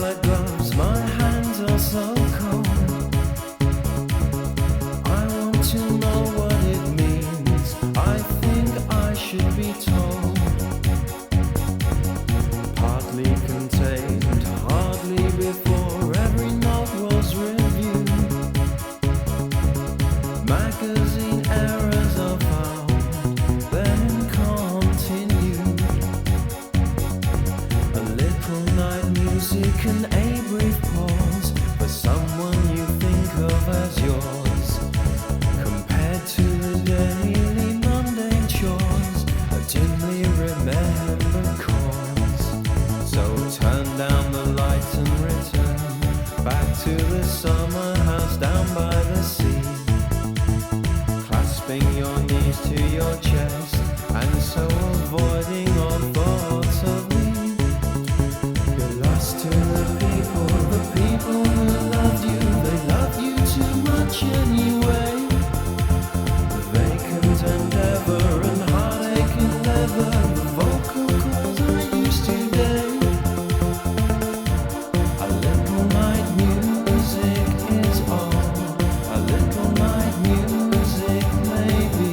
black gloves, my hands are so cold. I want to know what it means. I think I should be told. Partly contained, hardly before every note was reviewed. Magazine errors are found, then continued. A little night music and a brief pause for someone you think of as yours. Compared to the daily mundane chores, a dimly remembered cause. So turn down the lights and return back to the summer house down by the sea. Clasping your knees to your chest and so avoiding all thoughts of me. You're lost to the people who loved you. They love you too much anyway. Vacant Endeavour and heartache and leather, the vocal calls I used today. A little night music is all. A little night music maybe.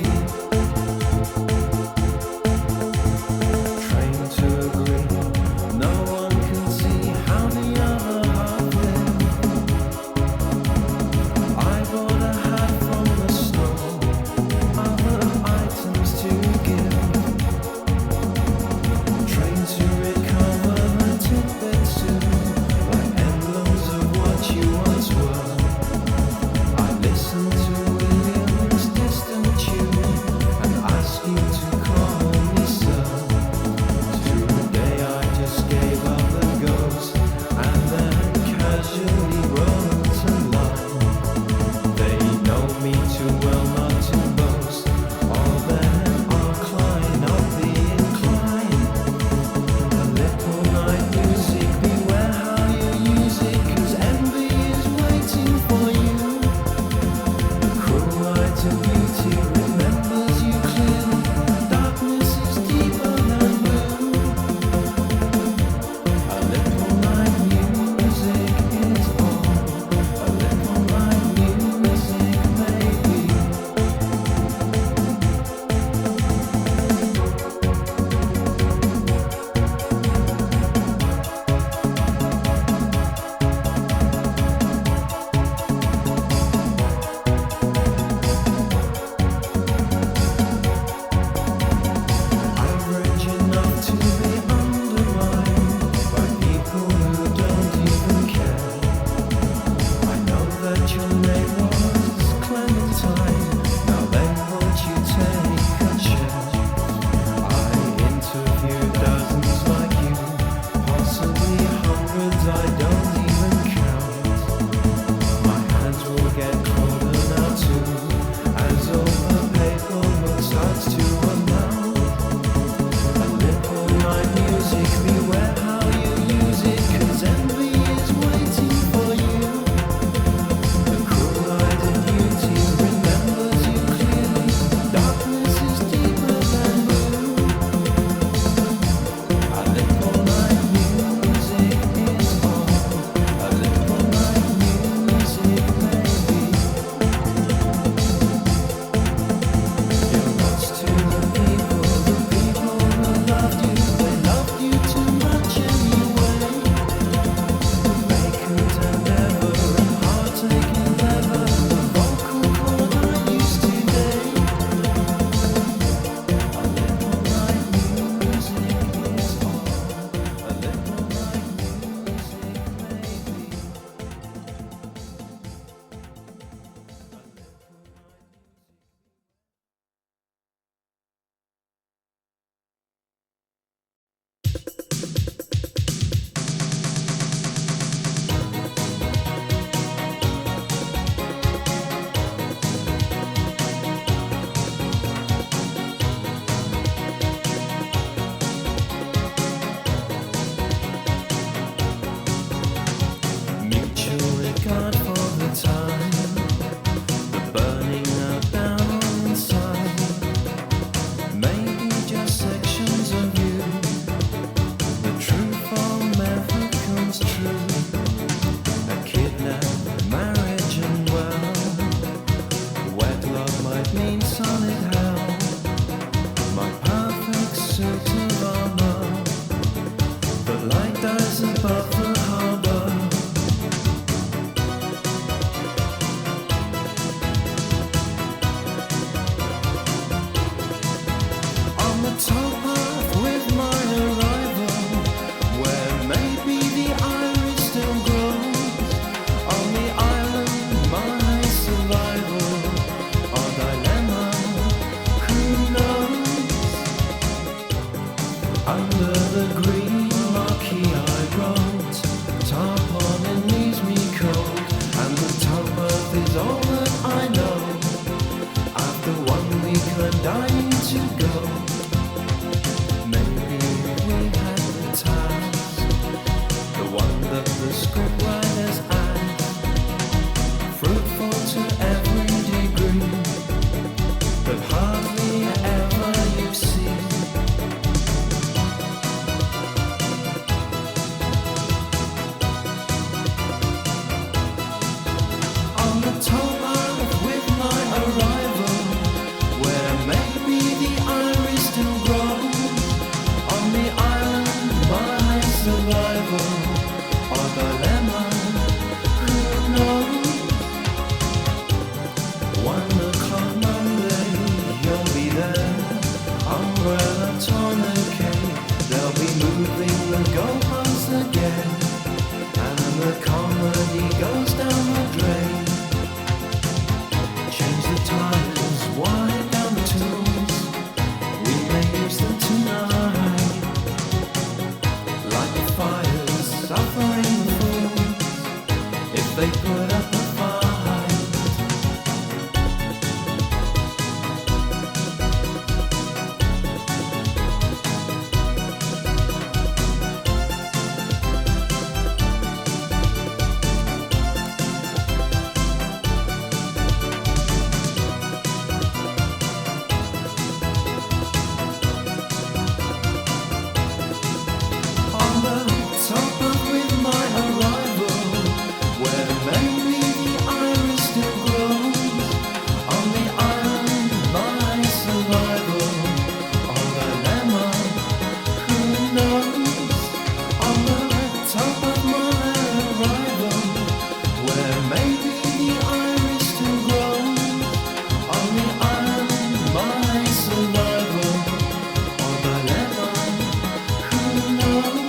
Under the green marquee I wrote, tarpaulin leaves me cold, and the towpath is all that I know. After 1 week I'm dying to go. Maybe we had the task, the one that the scriptwriters asked, fruitful to every degree, but hardly ever you see. On the towpath with my arrival, where maybe the iris still grows, on the island my survival, or dilemma, who knows? 1 o'clock Monday, you'll be there, umbrella tourniquet, they'll be moving the goalposts again, and the comedy goes down the drain. Change the tires, wind down the tools, we may use them tonight. Like the fires, suffering fools, if they put up a fight. On the towpath with my arrival, where maybe the iris still grows, on the island my survival, or dilemma, who knows? On the towpath my arrival, where maybe the iris still grows, on the island my survival, or dilemma, who knows?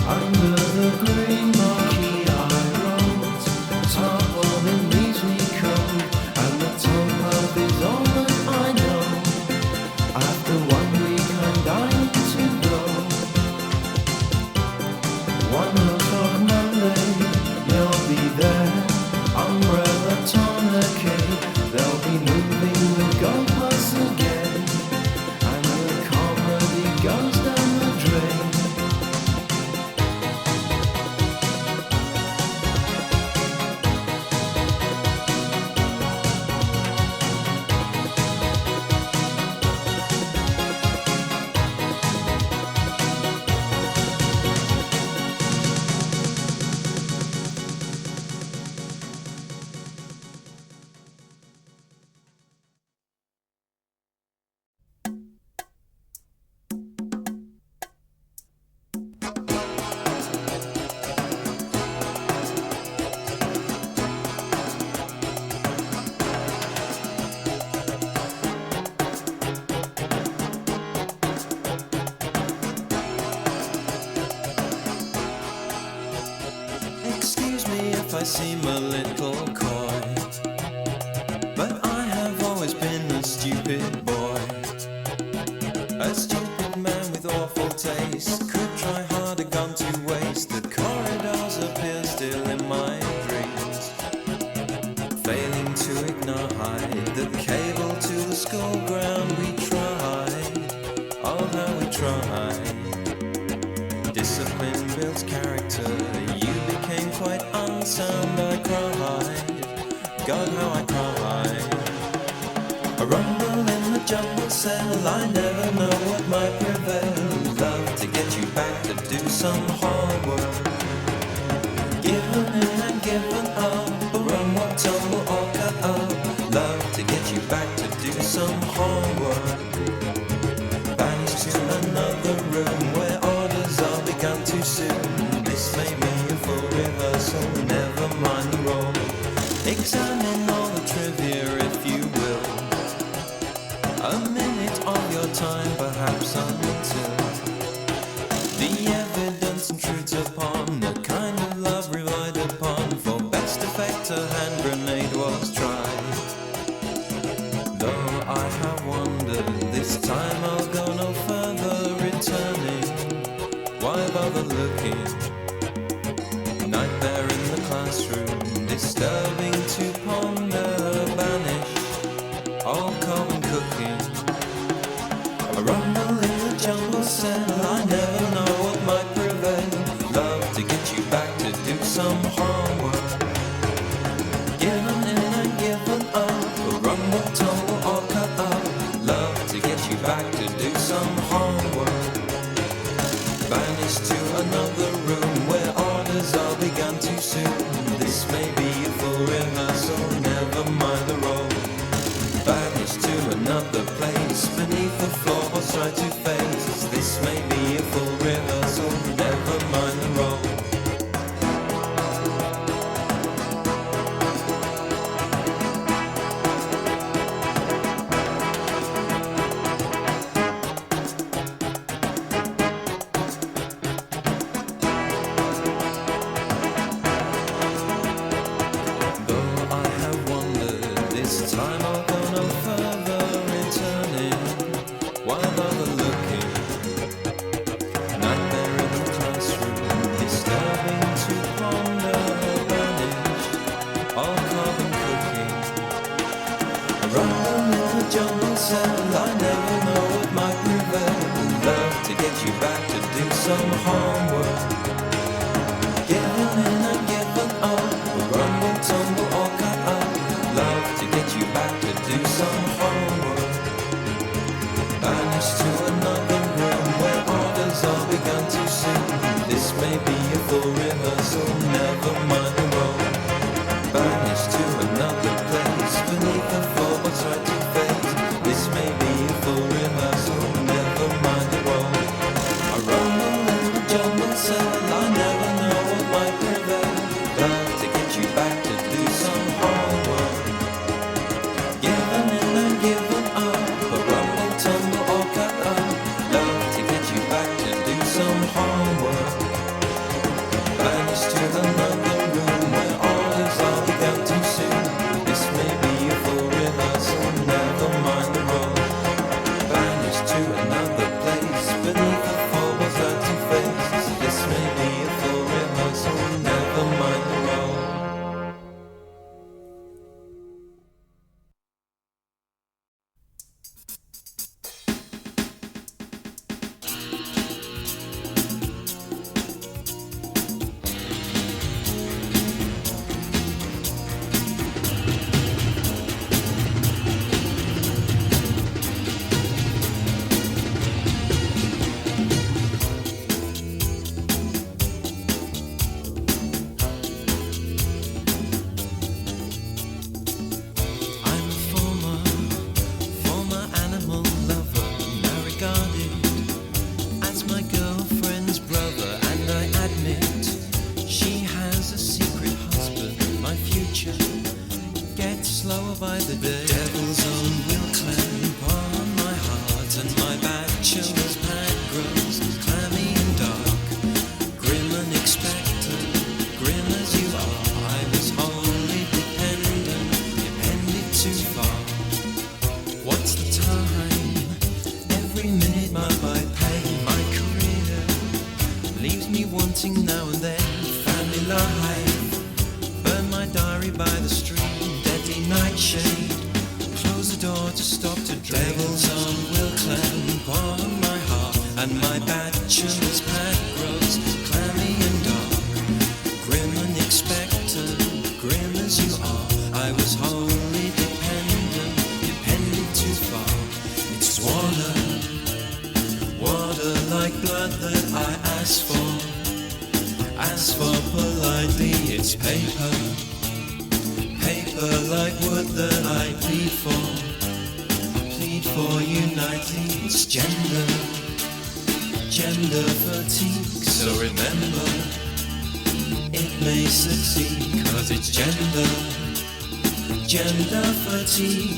Under the green marquee I wrote, tarpaulin leaves me cold, and the towpath is all that I know. After 1 week I'm dying to go. 1 o'clock Monday, you'll be there, umbrella tourniquet, they'll be moving the goalposts again, and the comedy goes down the drain. Excuse me if I seem a little coy, but I have always been a stupid boy. A stupid man with awful taste, could try harder, gone to waste. The corridors appear still in my dreams, failing to ignite the cable to the school ground. We tried, oh how we tried. Discipline builds character, you became quite unsound. I cried, God how I cried. A rumble in the jumble cell, I never know what might prevail. Love to get you back to do some hard work, given in and given up, run what tumble or cut up. Love to get you back to do some hard work, banished to another room where orders are begun too soon. This may be a full rehearsal, never mind the role. Examine all the trivia if you will, a minute of your time perhaps until the evidence intrudes upon the kind of love relied upon. For best effect a hand grenade was tried, though I have wondered, this time I'll go no further. I rumble in the jumble cell, I never know what might prevail. Love to get you back to do some homework. Given in and given up, a rumble, tumble or cut up. Love to get you back to do some homework. Vanished to another room where orders are begun too soon. This may be a full rehearsal, never mind the role. Vanished to another place beneath the floorboards try to face. This may be a full rehearsal, never mind the role.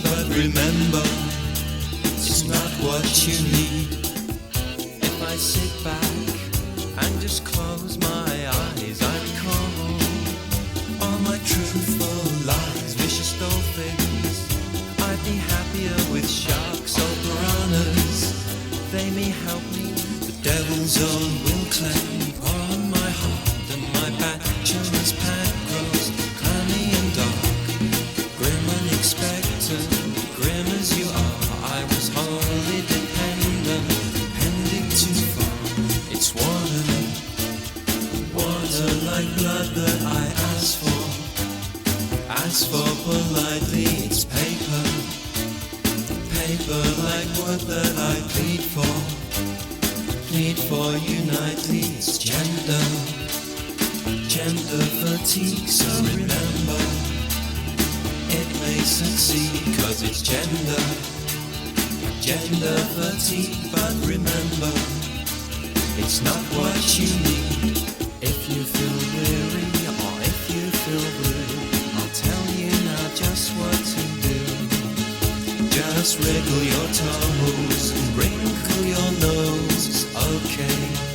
But remember, it's not what you need. If I sit back and just close my eyes, I recall all my truthful lies, vicious dolphins. I'd be happier with sharks or piranhas. They may help me. The devil's own will claim upon my heart, and my bachelor's pad grows clammy and dark, grim and expectant. Grim as you are, I was wholly dependent. blood that I ask for. Ask for politely, it's paper. Paper like wood that I plead for. Plead for unitely, it's gender. Gender fatigue, so remember, it may succeed, cause it's gender. Gender fatigue, but remember, it's not what you need. If you feel weary, or if you feel blue, I'll tell you now just what to do. Just wriggle your toes and wrinkle your nose, okay?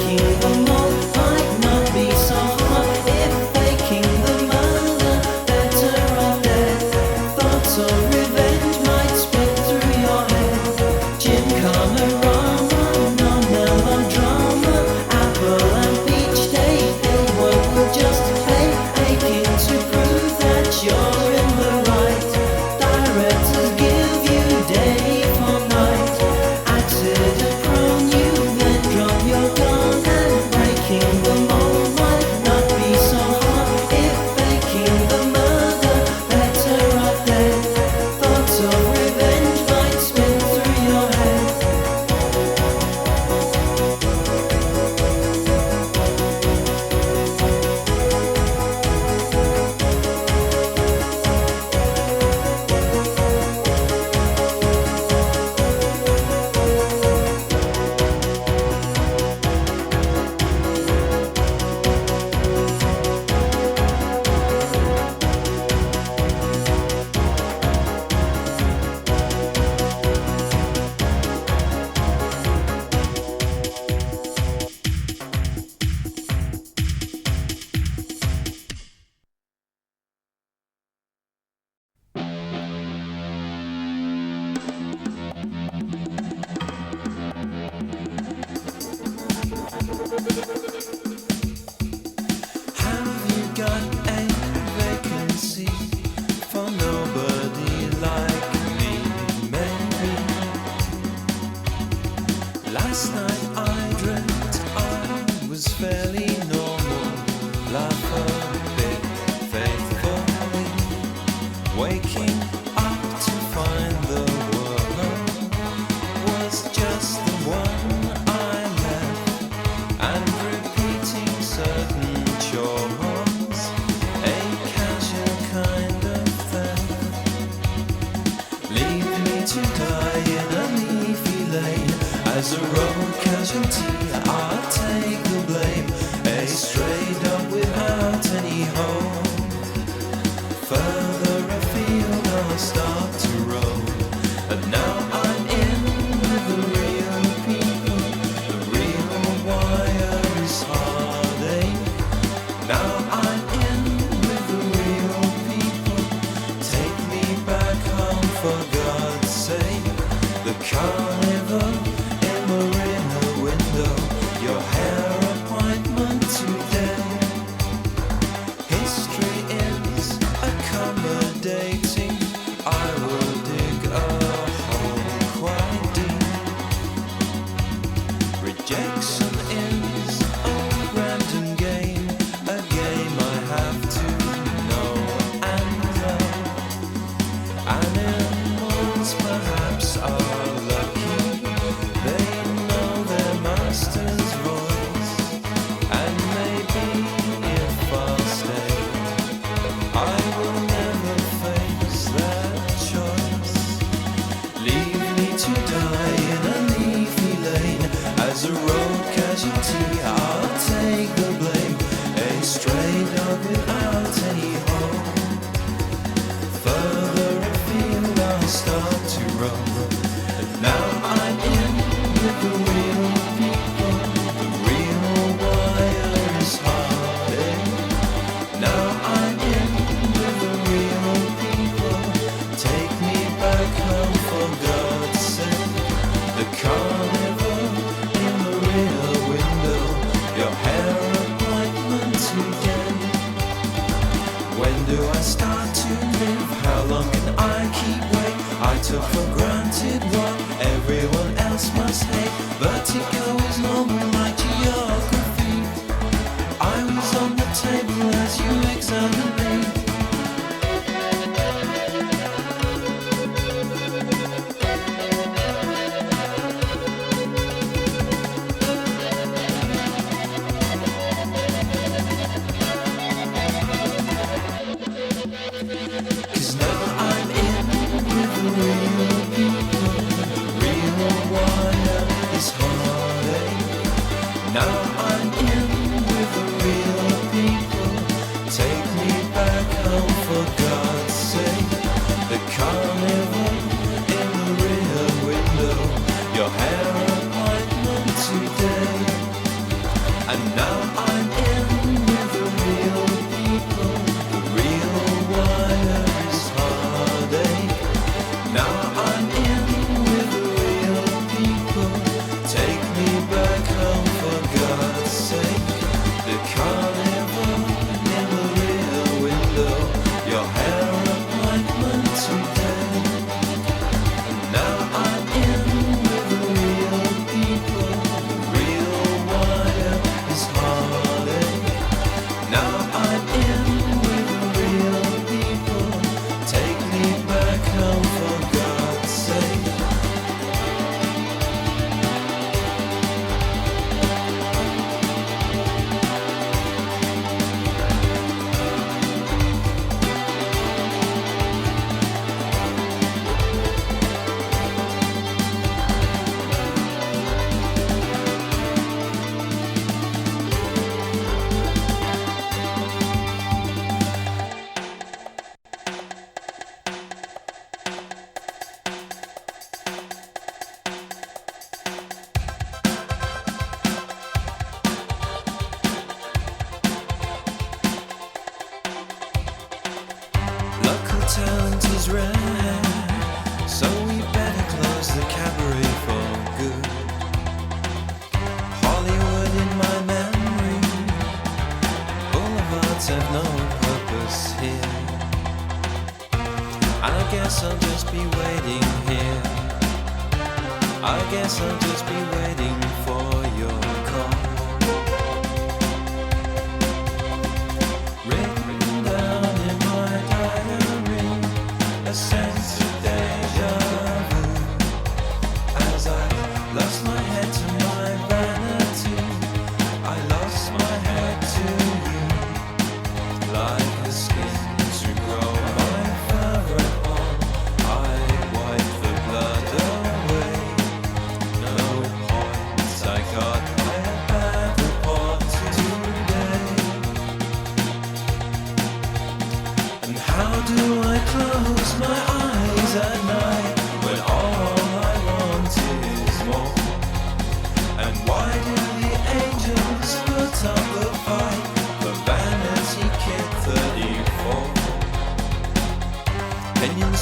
King casualty, I'll take the blame. A stray dog without any home. Further afield I'll start to roam. And now I'm in with the real people. The real wire is heartache. Now I'm in with the real people. Take me back home for God's sake. The carnival in Marina window. Your hair appointment today. History is accommodating. I will dig a hole quite deep. Rejection is a random game, a game I have to know and love. Animals perhaps are lucky, they know their master's voice. And maybe if I'll stay, I will never face that choice. Leave me to die in a leafy lane. As a road casualty, I'll take the blame. A stray dog without any home. Further afield I'll start to roam. And now I'm in with the real people. The real wire is heartache. Now I'm in with the real people. Take me back home for God's sake. The carnival in the rear window. Your hair appointment today. When do I start to live? How long can I keep wait? I took for granted what everyone else must hate. Vertigo is normal like geography. I was on the table as you examined me. Cause now I'm in with the real people. The real wire is heartache. Now I'm in with the real people. Take me back home for God's sake. The carnival in the rear window. Your hair appointment today. And now I'm in with the real people. The real wire is heartache. Now I'm in with the real people. Take me back home for God's sake. The carnival in the rear window. Your hair appointment today. And now I'm in with the real people. The real wire is heartache. Now I'm in with the real people. Take me back home for God's sake. Local talent is rare, so we better close the cabaret for good. Hollywood in my memory, boulevards have no purpose here. I guess I'll just be waiting here. I guess I'll just be waiting for your call. Written down in my diary, a sense of deja vu. As I lost my head to my vanity, I lost my head to you. Like the skin to grow my fur upon, I wipe the blood away. No point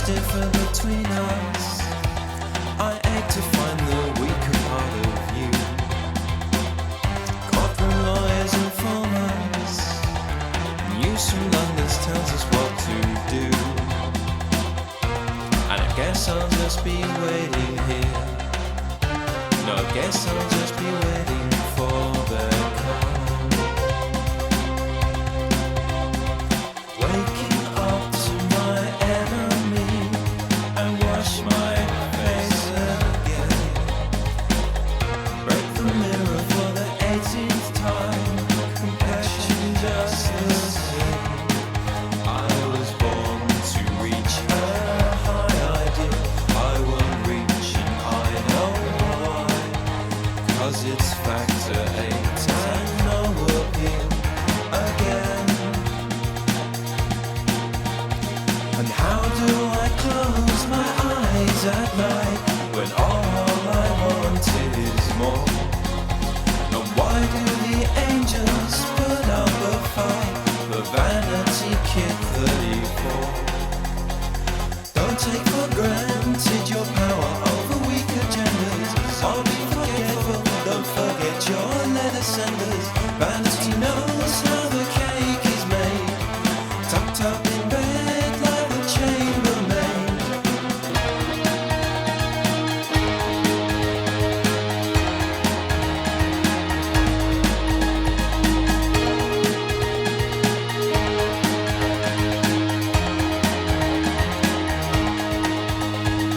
differ between us. I ache to find the weaker part of you. Courtroom lawyers inform us. News from London tells us what to do. And I guess I'll just be waiting here. No, I guess I'll just be waiting for their call. Waking up to my enemy and wash my face again. Break the mirror for the 18th time. Compassion just the same. I was born to reach a high ideal. I won't reach and I know why. 'Cause it's factor 8 and no appeal again. And how do I close my eyes at night when all I want is more? And why do the angels put up a fight for Vanity Kit 34? Don't take for granted your power over weaker genders. I'll be forgetful, don't forget your letter senders. Vanity knows how the cake is made, tucked up in bed like the chambermaid.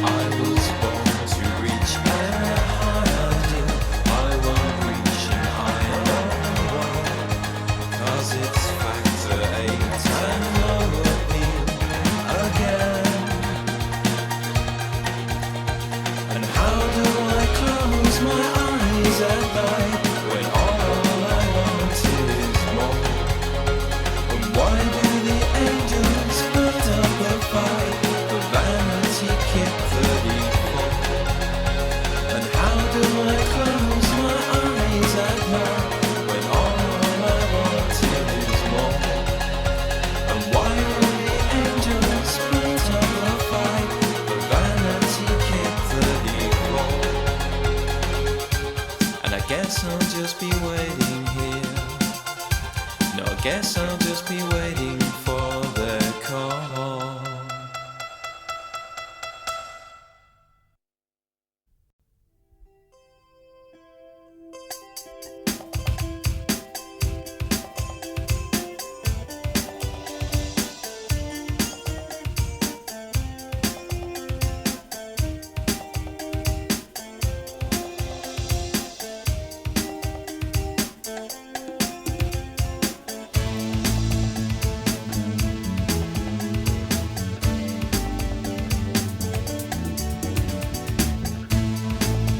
I was born to reach a high ideal. I won't reach and I know why. 'Cause it's factor 8 and no appeal again. And how do I close my eyes at night when all I want is more? And why do the angels put up a fight for Vanity Kit 34? And how do I close my eyes at night when all I want is more? And why do the angels put up a fight for Vanity Kit 34? And I guess I'll just be waiting here. No, I guess I'll just be waiting for their call.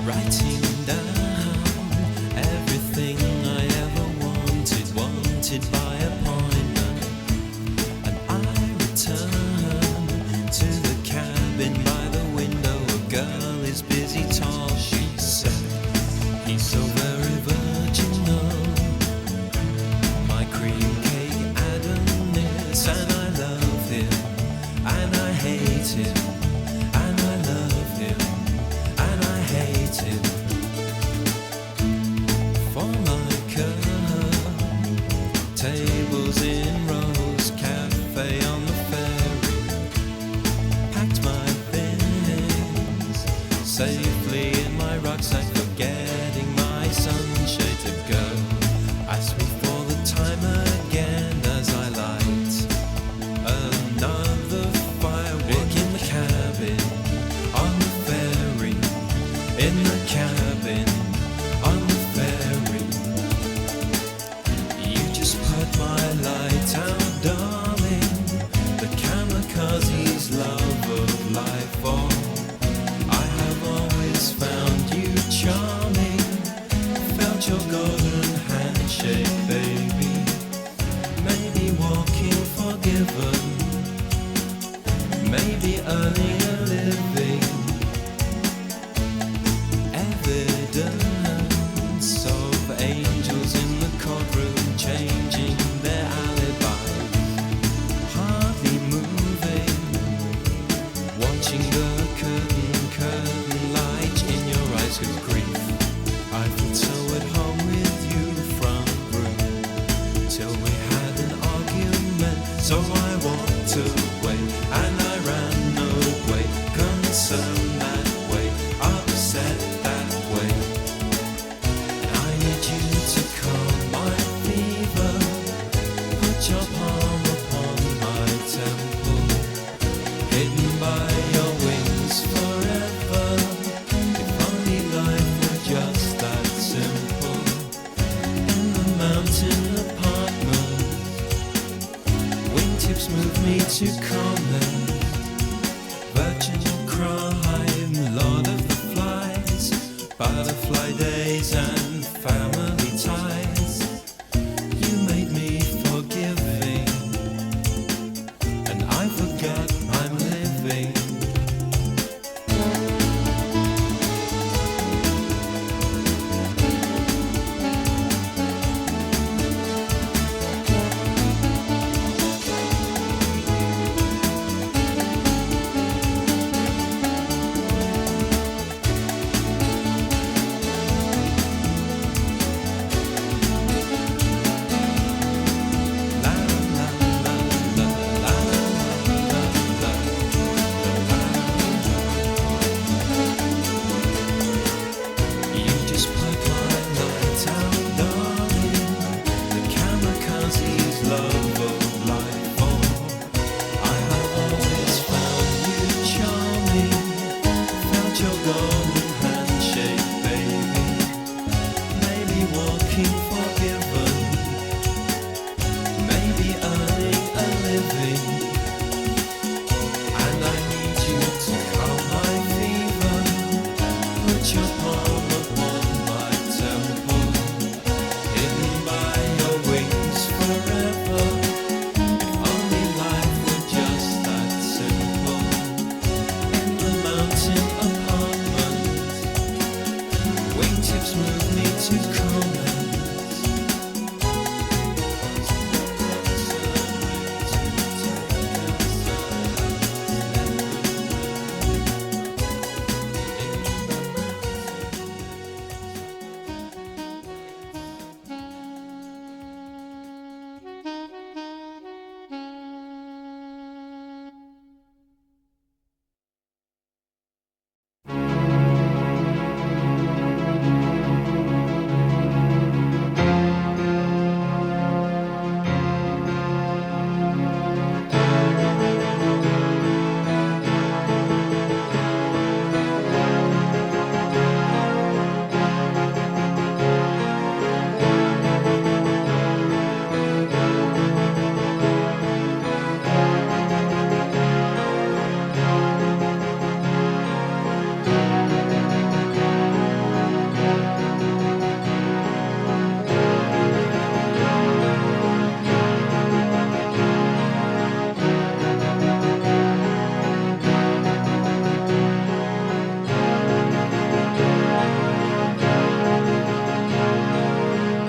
Writing down everything I ever wanted by appointment. And I return to the cabin by the window. A girl is busy, tall, she said. He's so very virginal, my cream cake Adonis. And I love him, and I hate him, and I love him, and I hate him. For my curve, tables in rows, cafe on the ferry. Packed my things safely in my rucksack, forgetting my sunshade to go. Asked me for the time again as I light another firework in the cabin on the ferry. In the cabin on the ferry. You just put my light out, darling. The kamikaze's love of life form. I have always found you charming. Felt your golden handshake, baby. Maybe walking forgiven. Maybe earning a living. Evidence of angels in the courtroom changing their alibis. Hardly moving. watching the curtain light in your eyes with grief. I felt so at home with you front room till we had an argument. So I walked away and I ran away, concerned that way, upset that way. And I need you to calm my fever, put your palm upon my temple, hidden by your wings forever. If only life were just that simple. In the mountain apartment, wingtips move me to comment. Virgin crime, Lord of the Flies, butterfly days and family ties. You made me forgiving, and I forgot I'm living. You just put my light out, darling. The camera can't see love of life. Oh, I have always found you charming. Felt your golden handshake, baby. Maybe walking forgiven, maybe earning a living. And I need you to calm my fever, put your palm upon my temple, hidden by your wings forever. If only life were just that simple. In the mountain apartment, wingtips move me to comment.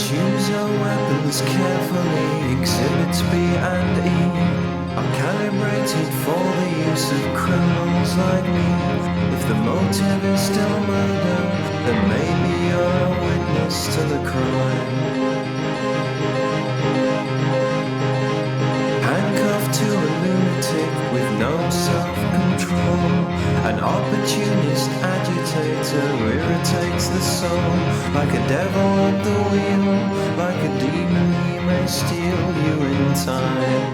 Choose your weapons carefully. Exhibits B and E are calibrated for the use of criminals like me. If the motive is still murder, then maybe you're a witness to the crime. Handcuffed to a lunatic with no self-control, an opportunist agitator irritates the soul. Like a devil at the wheel, like a demon he may steal you in time.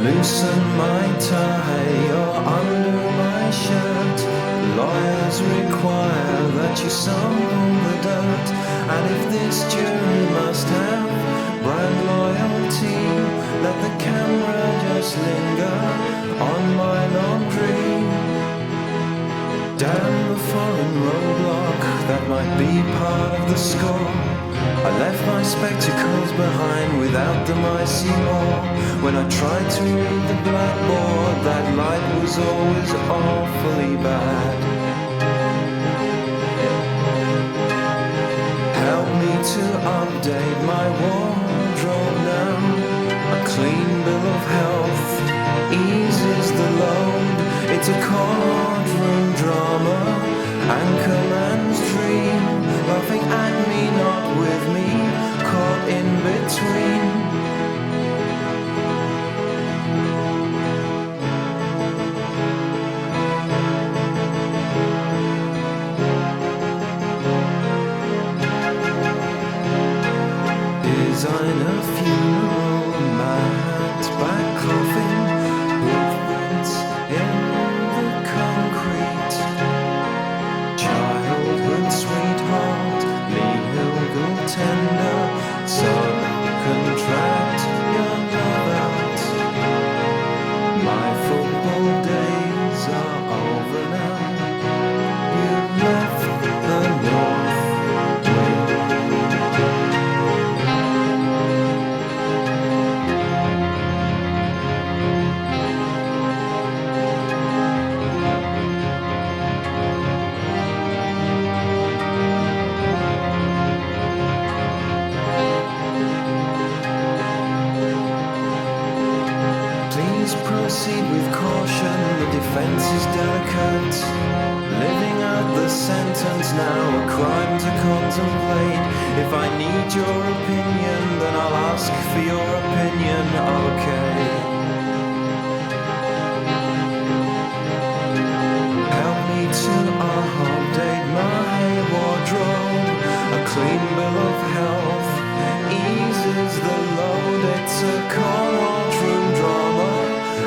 Loosen my tie, you're under my shirt. Lawyers require that you sample the dirt. And if this jury must have brand loyalty, let the camera just linger on my laundry. Damn the foreign roadblock, that might be part of the score. I left my spectacles behind without them I see more. When I tried to read the blackboard, that light was always awfully bad. Help me to update my wardrobe now. A clean bill of health Anchorman's dream, laughing at me, not with me, caught in between. Design a funeral, mad back coffin, movements in the concrete. Childhood sweetheart, legal tender, subcontract your love out. My football days are over now. You left the north. Proceed with caution, the defense is delicate. Living out the sentence now, a crime to contemplate. If I need your opinion, then I'll ask for your opinion, okay? Help me to update my wardrobe. A clean bill of health eases the load. It's a courtroom drama.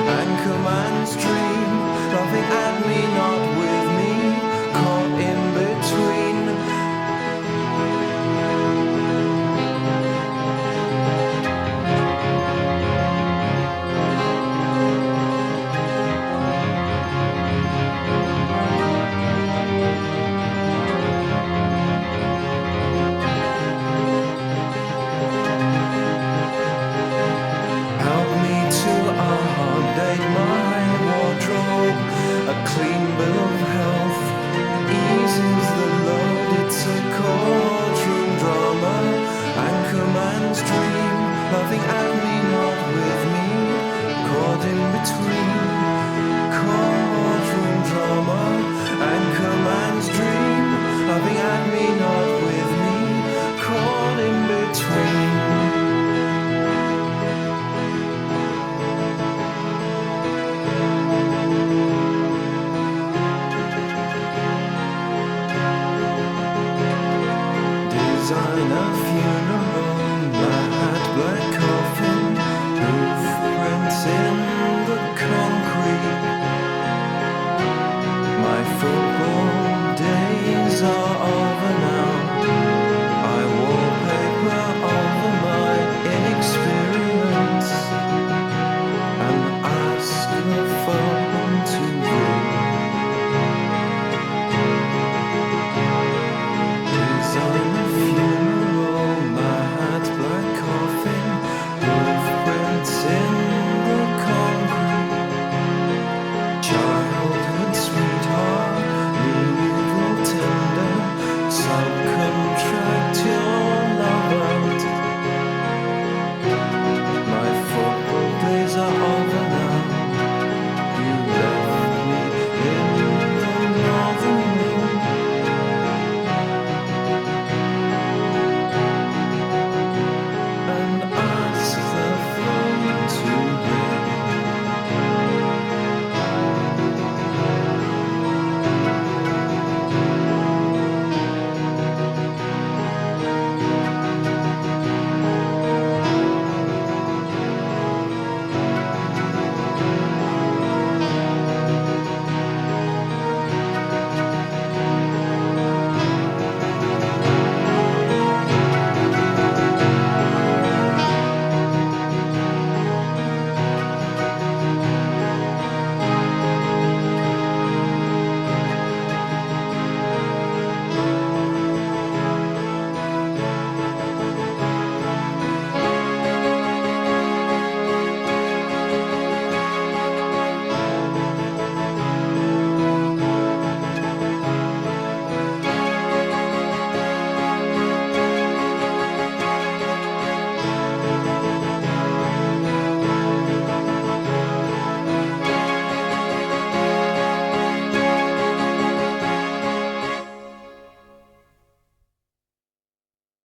Anchorman's dream, laughing at me, not with me, caught in between. Help me to update my wardrobe. A clean bill of health eases the load. It's a courtroom drama. Anchorman's dream, laughing at me, not with me, caught in between.